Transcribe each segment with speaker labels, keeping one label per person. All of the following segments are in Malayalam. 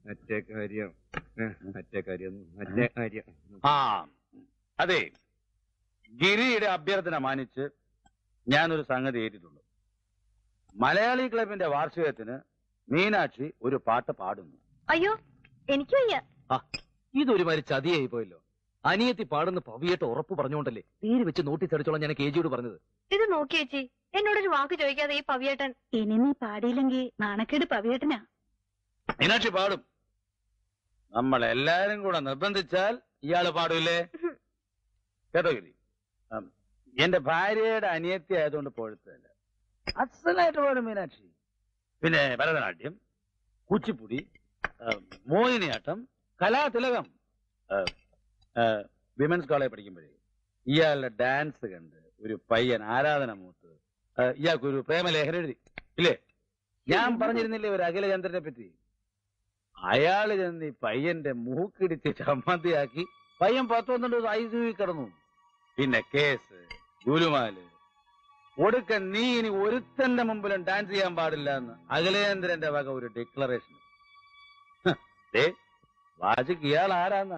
Speaker 1: മറ്റേ കാര്യം.
Speaker 2: ആ അതെ, ഗിരിയുടെ അഭ്യർത്ഥന മാനിച്ച് ഞാനൊരു സംഗതി ഏറ്റിട്ടുണ്ട്. മലയാളി ക്ലബിന്റെ വാർഷികത്തിന് മീനാക്ഷി ഒരു പാട്ട് പാടുന്നു.
Speaker 3: അയ്യോ, എനിക്ക് വയ്യ.
Speaker 4: ഇതൊരുമാതിരി ചതിയായി പോയല്ലോ. അനിയത്തി പാടുന്ന പവിയായിട്ട് ഉറപ്പ് പറഞ്ഞുകൊണ്ടല്ലേ പേര് വെച്ച് നോട്ടീസ് അടിച്ചോളാം ഞാൻ കേജിയോട് പറഞ്ഞത്.
Speaker 3: ഇത് നോക്കി ചേച്ചി, എന്നോടൊരു വാക്ക് ചോദിക്കാതെ ഈ പവിയേട്ടൻ.
Speaker 5: ഇനി നീ പാടിയില്ലെങ്കിൽ നാണക്കേട് പവിയേട്ടനാ.
Speaker 2: മീനാക്ഷി പാടും. നമ്മളെല്ലാരും കൂടെ നിർബന്ധിച്ചാൽ ഇയാള് പാടൂല്ലേ? കേട്ടോ ഗിരി, എന്റെ ഭാര്യയുടെ അനിയത്തി ആയതുകൊണ്ട് പോഴത്തല്ല, അസലായിട്ട് പാടും മീനാക്ഷി. പിന്നെ ഭരതനാട്യം, കുച്ചിപ്പുടി, മോഹിനിയാട്ടം, കലാതിലകം. വിമൻസ് കോളേജ് പഠിക്കുമ്പോഴേ ഇയാളുടെ ഡാൻസ് കണ്ട് ഒരു പയ്യൻ ആരാധന മൂത്ത് ഇയാൾക്കൊരു പ്രേമലേഖനം എഴുതി ഇല്ലേ? ഞാൻ പറഞ്ഞിരുന്നില്ലേ ഒരു അഖിലചന്ദ്രനെ പറ്റി? അയാള് ചെന്ന് ഈ പയ്യന്റെ മൂക്കിടിച്ച് ചമ്മന്തിയാക്കി പയ്യൻ 10-12 ദിവസം ICU കിടന്നു. പിന്നെ കേസ്, ഗുലുമാല്. ഒടുക്കൻ നീ ഇനി ഒരുത്തന്റെ മുമ്പിലും ഡാൻസ് ചെയ്യാൻ പാടില്ല എന്ന് അഖിലേന്ദ്രന്റെ വക ഒരു ഡിക്ലറേഷൻ. വാചിക്ക് ഇയാൾ ആരാന്ന?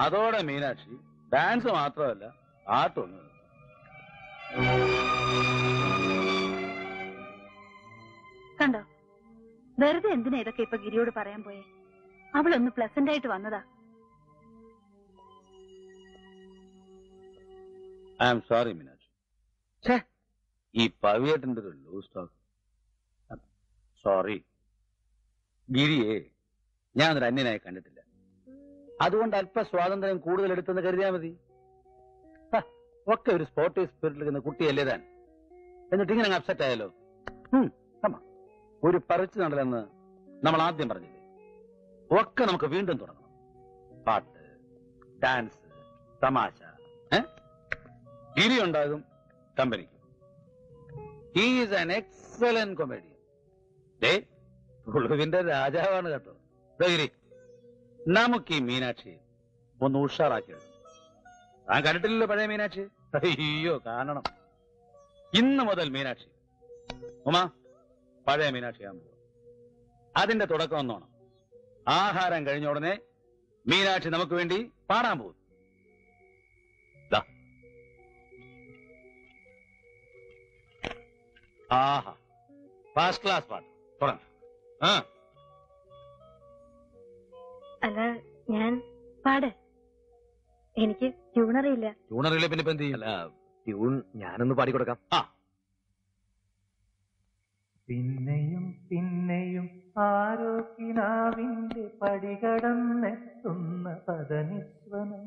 Speaker 2: അതോടെ മീനാക്ഷി ഡാൻസ് മാത്രമല്ല പാട്ടൊന്നും.
Speaker 5: കണ്ടോ, വെറുതെ എന്തിനാ ഇതൊക്കെ ഇപ്പൊ ഗിരിയോട് പറയാൻ പോയേ? അവളൊന്ന് പ്ലസന്റ് ആയിട്ട് വന്നതാ.
Speaker 2: I am sorry Meenakshi. ഈ പവിയേട്ടന്റെ ഒരു ലൂസ് ടോക്ക്. സോറി. ഗിരിയെ ഞാൻ ഒരു അന്യനായി കണ്ടിട്ടില്ല, അതുകൊണ്ട് അല്പ സ്വാതന്ത്ര്യം കൂടുതൽ എടുത്തെന്ന് കരുതിയാൽ മതി. ഒക്കെ ഒരു സ്പോർട്ടീവ് സ്പിരിറ്റിൽ നിൽക്കുന്ന കുട്ടിയല്ലേ താൻ, എന്നിട്ട് ഇങ്ങനെ അപ്സെറ്റ് ആയാലോ? ഒരു പറിച്ചു നടലെന്ന് നമ്മൾ ആദ്യം പറഞ്ഞില്ലേ? ഒക്കെ നമുക്ക് വീണ്ടും തുടങ്ങണം. പാട്ട്, ഡാൻസ്, തമാശ. ഗിരി ഉണ്ടാകും കമ്പനിക്ക്. He is an excellent comedian. ഉളുവിന്റെ രാജാവാണ് കേട്ടോ ഗിരി. നമുക്ക് ഈ മീനാക്ഷിയെ ഒന്ന് ഉഷാറാക്കിയത്. താൻ കണ്ടിട്ടില്ലല്ലോ പഴയ മീനാക്ഷി? അയ്യോ, കാണണം. ഇന്ന് മുതൽ മീനാക്ഷി ഉമാ പഴയ മീനാക്ഷിയാകുമ്പോൾ അതിന്റെ തുടക്കം ഒന്നോണം. ആഹാരം കഴിഞ്ഞ ഉടനെ മീനാക്ഷി നമുക്ക് വേണ്ടി പാടാൻ പോകും. ആഹാ, ഫസ്റ്റ് ക്ലാസ് പാട്ട് തുടങ്ങ.
Speaker 3: അല്ല, ഞാൻ പാട്. എനിക്ക് ട്യൂണറിയില്ല.
Speaker 4: ട്യൂണറിയില്ല പിന്നെ ഇപ്പൊ എന്ത് ചെയ്യും? ട്യൂൺ ഞാനൊന്ന് പാടിക്കൊടുക്കാം.
Speaker 6: പിന്നെയും പിന്നെയും ആരോ കിനാവിന്റെ പടികടന്നെത്തുന്ന പദനിസ്വനം.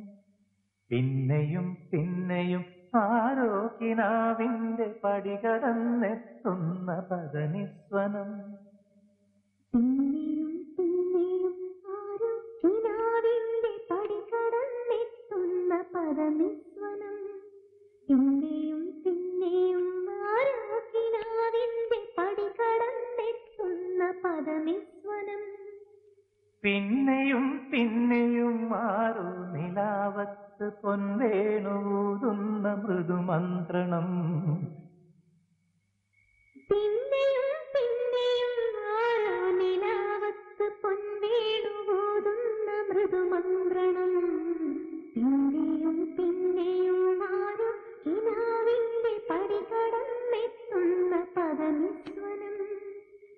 Speaker 6: പിന്നെയും പിന്നെയും ആരോ കിനാവിന്റെ പടികടന്നെത്തുന്ന പദനിസ്വനം.
Speaker 7: പിന്നെയും പിന്നെയും ആരോ കിനാവിന്റെ പടികടന്നെത്തുന്ന പദനിസ്വനം. പിന്നെയും പിന്നെയും ആരോ കിനാവിന്റെ പടികടന്നെത്തുന്ന പദനിസ്വനം.
Speaker 6: പിന്നെയും പിന്നെയും ആരോ നിലാവത്ത് പൊൻവേണൂതുന്ന മൃദുമന്ത്രണം.
Speaker 7: പിന്നെയും പിന്നെയും ആരോ നിലാവത്ത് പൊൻവേണൂതുന്ന മൃദുമന്ത്രണം. പിന്നെയും പിന്നെയും ആരോ കിനാവിന്റെ പടികടന്നെത്തുന്ന പദനിസ്വനം.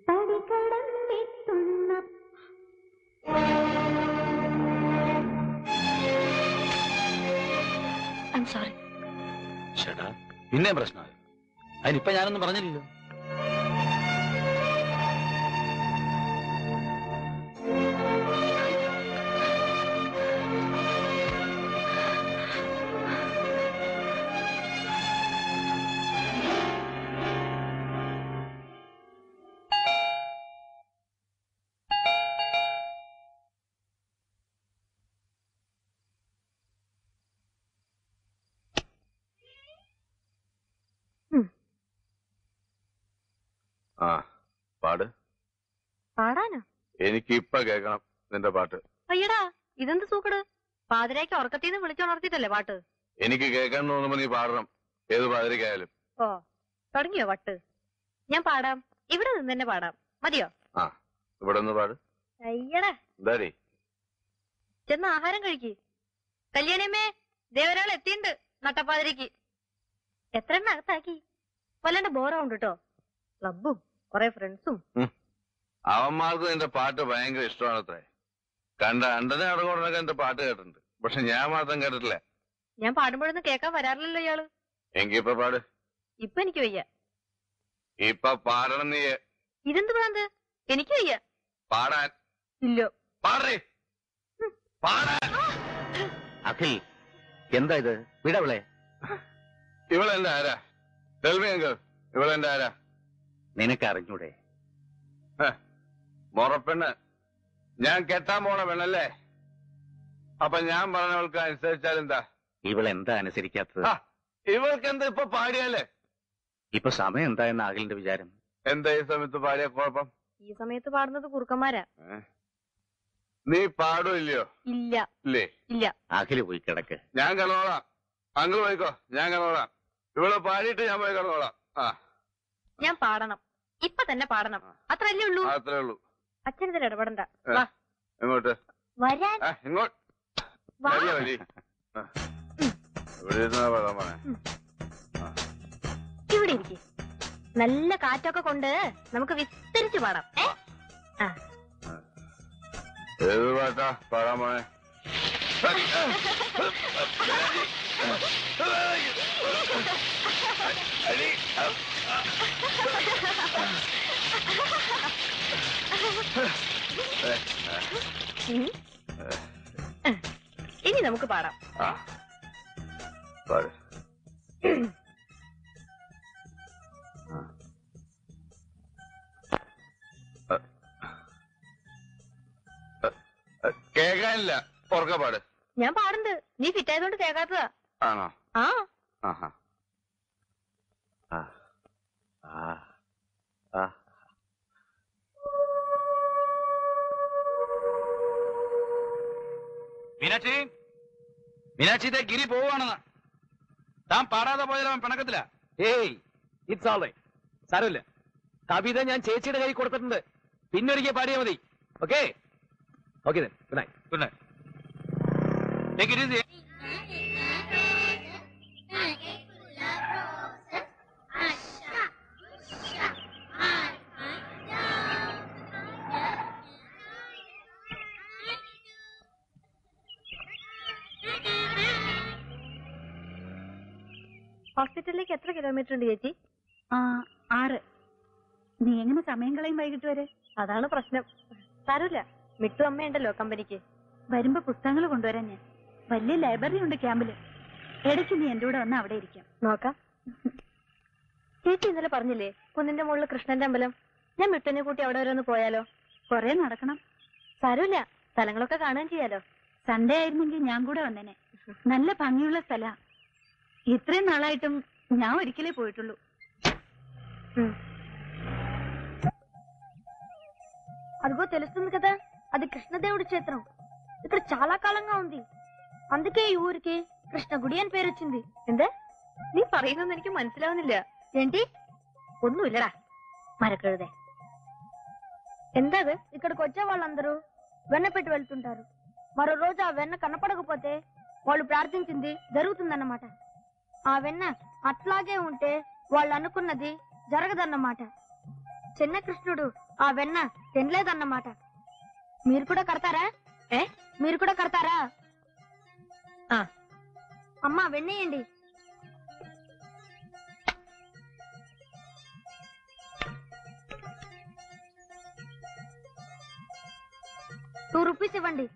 Speaker 7: പടികടന്നെത്തുന്ന
Speaker 3: സോറി.
Speaker 2: ചേട്ടാ, പിന്നെ പ്രശ്നമായി. അതിനിപ്പൊ ഞാനൊന്നും പറഞ്ഞില്ലല്ലോ.
Speaker 1: പാട്.
Speaker 3: പാടാനോ?
Speaker 1: എനിക്ക് ഇപ്പൊ കേൾക്കണം നിന്റെ പാട്ട്.
Speaker 3: അയ്യടാ, ഇതെന്ത് സൂക്കട്? പാതിരയ്ക്ക് ഉറക്കത്തിന്ന് വിളിച്ചുണർത്തിട്ടല്ലേ പാട്ട്?
Speaker 1: എനിക്ക് കേൾക്കാൻ തോന്നുമ്പോ നീ പാടണം, ഏത് പാതിരക്കായാലും.
Speaker 3: ഓ, തുടങ്ങിയോ വട്ട്? ഞാൻ പാടാം, ഇവിടെ നിന്ന് തന്നെ പാടാം. മതിയോ?
Speaker 1: ഇവിടെ ഒന്ന് പാട്.
Speaker 3: അയ്യടാ
Speaker 1: എന്താടി?
Speaker 3: ചെന്ന് ആഹാരം കഴിക്ക്. കല്യാണിയമ്മേ, ദേവരാൾ എത്തിയിട്ടുണ്ട് നട്ടപ്പാതിരിക്ക്. എത്ര എണ്ണ അകത്താക്കി? വല്ലാണ്ട് ബോറാവുണ്ട് കേട്ടോ. ക്ലബും കൊറേ ഫ്രണ്ട്സും.
Speaker 1: അവന്മാർക്ക് നിന്റെ പാട്ട് ഭയങ്കര ഇഷ്ടമാണത്രേ. കണ്ട അണ്ടനെ അടകൊണ്ടൊക്കെ എന്റെ പാട്ട് കേട്ടിട്ടുണ്ട്. പക്ഷെ ഞാൻ മാത്രം കേട്ടിട്ടില്ല.
Speaker 3: ഞാൻ പാടുമ്പോഴൊന്നും കേൾക്കാൻ വരാറില്ലല്ലോ ഇയാള്.
Speaker 1: എങ്കിപ്പൊ പാട്.
Speaker 3: ഇപ്പൊ എനിക്ക് വയ്യ.
Speaker 1: ഇപ്പൊ പാടണം നീ.
Speaker 3: ഇതെന്ത് ഭ്രാന്ത്? എനിക്ക് വയ്യ.
Speaker 1: പാടാൻ.
Speaker 3: ഇല്ലോ.
Speaker 1: പാടേ. പാടാൻ.
Speaker 2: അഖിൽ, എന്താ ഇത്? വിടവളെ.
Speaker 1: ഇവളെന്റെ ആരാ? തെൽവിയങ്കൾ, ഇവളെന്റെ ആരാ?
Speaker 2: നിനക്ക് അറിഞ്ഞൂടെ?
Speaker 1: മുറപ്പെണ്ണ്. ഞാൻ കെട്ടാൻ പോണ പെണ്ണല്ലേ? അപ്പൊ ഞാൻ പറഞ്ഞവൾക്ക് അനുസരിച്ചാൽ എന്താ?
Speaker 2: ഇവളെന്താ അനുസരിക്കാത്തത്?
Speaker 1: ഇവൾക്ക് എന്താ ഇപ്പൊ പാടിയാലേ?
Speaker 2: ഇപ്പൊ സമയം എന്തായെന്ന് അഖിലിന്റെ വിചാരം?
Speaker 1: എന്താ ഈ സമയത്ത് പാടിയ കുഴപ്പം?
Speaker 3: ഈ സമയത്ത് പാടുന്നത് കുറുക്കന്മാരാ.
Speaker 1: നീ പാടോ ഇല്ലയോ?
Speaker 3: ഇല്ല.
Speaker 1: ഇല്ലേ?
Speaker 3: ഇല്ല.
Speaker 2: അഖില് പോയി കിടക്ക്.
Speaker 1: ഞാൻ കിടന്നോളാം. അങ്കിൾ പോയിക്കോ, ഞാൻ കിടന്നോളാം. ഇവള് പാടിയിട്ട് ഞാൻ പോയി കിടന്നോളാം.
Speaker 3: ഞാൻ പാടണം. ഇപ്പൊ തന്നെ പാടണം. അത്രല്ലേ ഉള്ളൂ?
Speaker 1: അത്രേ ഉള്ളൂ.
Speaker 3: അച്ഛനിതിൽ ഇടപെടണ്ട. വാ.
Speaker 1: എങ്ങോട്ട്?
Speaker 3: വരാൻ.
Speaker 1: ഇങ്ങോട്ട്.
Speaker 3: വാ.
Speaker 1: വരി. ഇവിടെ ഇരുന്നാ പാടാൻ പോണേ.
Speaker 3: ഇവിടെ ഇരിക്കെ. നല്ല കാറ്റൊക്കെ കൊണ്ട് നമുക്ക് വിസ്തരിച്ച് പാടാം.
Speaker 1: ഏത് പാട്ടാ പാടാൻ പോണേ?
Speaker 3: ഇനി നമുക്ക് പാടാം.
Speaker 1: പാട്. കേൾക്കാനില്ല. ഉറക്കെ പാട്.
Speaker 3: ഞാൻ പാടുണ്ട്. നീ ഫിറ്റായതുകൊണ്ട് കേൾക്കാത്തതാ.
Speaker 1: ആണോ?
Speaker 3: ആ.
Speaker 1: ആഹാ.
Speaker 2: മീനാക്ഷി, മീനാക്ഷി, ഇതേ ഗിരി പോവാണെന്ന്. താൻ പാടാതെ പോയാലും അവൻ പിണക്കത്തില്ല. ഏയ്, ഇറ്റ്സ് ഓൾ റൈറ്റ്. സാരമില്ല. കവിത ഞാൻ ചേച്ചിയുടെ കൈ കൊടുത്തിട്ടുണ്ട്. പിന്നൊരിക്കൽ പാടിയാ മതി. Okay okay. Good night. Good night. Take it easy.
Speaker 3: ഹോസ്പിറ്റലിലേക്ക് എത്ര കിലോമീറ്റർ ഉണ്ട് ചേച്ചി?
Speaker 5: 6. നീ എങ്ങനെ സമയം കളയും വൈകിട്ട് വരെ?
Speaker 3: അതാണ് പ്രശ്നം. സാരമില്ല, മിട്ടു അമ്മയുണ്ടല്ലോ കമ്പനിക്ക്.
Speaker 5: വരുമ്പോ പുസ്തകങ്ങൾ കൊണ്ടുവരാൻ ഞാൻ. വലിയ ലൈബ്രറി ഉണ്ട് ക്യാമ്പില്. ഇടയ്ക്ക് നീ എന്റെ കൂടെ വന്ന് അവിടെ ഇരിക്കാം.
Speaker 3: നോക്കാം. ചേച്ചി ഇന്നലെ പറഞ്ഞില്ലേ കുന്നിന്റെ മുകളിൽ കൃഷ്ണന്റെ അമ്പലം? ഞാൻ മിട്ടുനെ കൂട്ടി അവിടെ വരെ ഒന്ന് പോയാലോ?
Speaker 5: കൊറേ നടക്കണം.
Speaker 3: സാരമില്ല, സ്ഥലങ്ങളൊക്കെ കാണുകയും ചെയ്യാലോ.
Speaker 5: സൺഡേ ആയിരുന്നെങ്കിൽ ഞാൻ കൂടെ വന്നേനെ. നല്ല ഭംഗിയുള്ള സ്ഥലാ. ഇത്രയും നാളായിട്ടും ഞാൻ ഒരിക്കലേ పోయిట్టుള്ളൂ.
Speaker 3: అదిగో తెలుస్తుంది కదా, అది కృష్ణదేవుడి క్షేత్రం. ఇక్కడ చాలా కాలంగా ఉంది. అందుకే ఈ ఊరికి కృష్ణగుడి అని పేరు వచ్చింది. എന്താ നീ പറയുന്നൊന്നും എനിക്ക് മനസ്സിലാവുന്നില്ല. ఏంటి? ഒന്നുമില്ലടാ మరకഴുదే. എന്താ ఇక్కడికి వచ్చే వాళ్ళందరూ వెన్న పెట్టి వెళ్తుంటారు. మరో రోజు ఆ వెన్న కనపడకపోతే వాళ్ళు ప్రార్థించింది జరుగుతుందన్నమాట. ఆ వెన్న అట్లాగే ఉంటే వాళ్ళు అనుకున్నది జరగదన్నమాట. చిన్న కృష్ణుడు ఆ వెన్న తినలేదన్నమాట. మీరు కూడా కడతారా? మీరు కూడా కడతారా? అమ్మా వెన్నయండి. ₹2 ఇవ్వండి.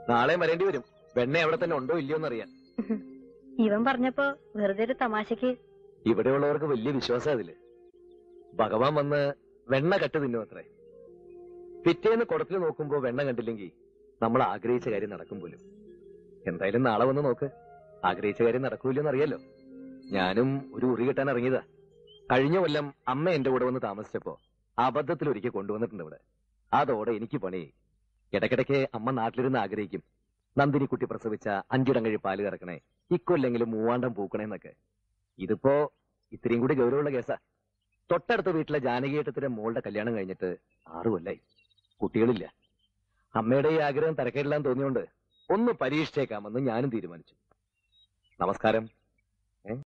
Speaker 4: നാളെ വരേണ്ടി വരും. വെണ്ണ അവിടെ തന്നെ ഉണ്ടോ ഇല്ലയോ എന്നറിയാൻ.
Speaker 3: ഇവൻ പറഞ്ഞപ്പോ വെറുതെ ഒരു തമാശക്ക്.
Speaker 4: ഇവിടെയുള്ളവർക്ക് വലിയ വിശ്വാസം അതില്. ഭഗവാൻ വന്ന് വെണ്ണ കട്ട് തിന്നും അത്രേ. പിറ്റേന്ന് കുടത്തിൽ നോക്കുമ്പോ വെണ്ണ കണ്ടില്ലെങ്കിൽ നമ്മൾ ആഗ്രഹിച്ച കാര്യം നടക്കും പോലും. എന്തായാലും നാളെ വന്ന് നോക്ക്. ആഗ്രഹിച്ച കാര്യം നടക്കൂലെന്ന് അറിയാലോ. ഞാനും ഒരു ഉറി കെട്ടാൻ ഇറങ്ങിയതാ. കഴിഞ്ഞ കൊല്ലം അമ്മ എന്റെ കൂടെ വന്ന് താമസിച്ചപ്പോ അബദ്ധത്തിൽ ഒരിക്കൽ കൊണ്ടുവന്നിട്ടുണ്ട് ഇവിടെ. അതോടെ എനിക്ക് പണി. ഇടയ്ക്കിടയ്ക്ക് അമ്മ നാട്ടിലിരുന്ന് ആഗ്രഹിക്കും, നന്ദിനിക്കുട്ടി പ്രസവിച്ച 5 ഇടം കഴി പാല് കറക്കണേ, ഇക്കൊല്ലെങ്കിലും 3 പൂക്കണേന്നൊക്കെ. ഇതിപ്പോ ഇത്രയും കൂടി ഗൗരവമുള്ള കേസാ. തൊട്ടടുത്ത വീട്ടിലെ ജാനകിയേട്ടത്തിന്റെ മോളുടെ കല്യാണം കഴിഞ്ഞിട്ട് 6 കൊല്ലായി. കുട്ടികളില്ല. അമ്മയുടെ ഈ ആഗ്രഹം തരക്കേടില്ലാന്ന് തോന്നിയോണ്ട് ഒന്ന് പരീക്ഷിച്ചേക്കാമെന്ന് ഞാനും തീരുമാനിച്ചു. നമസ്കാരം.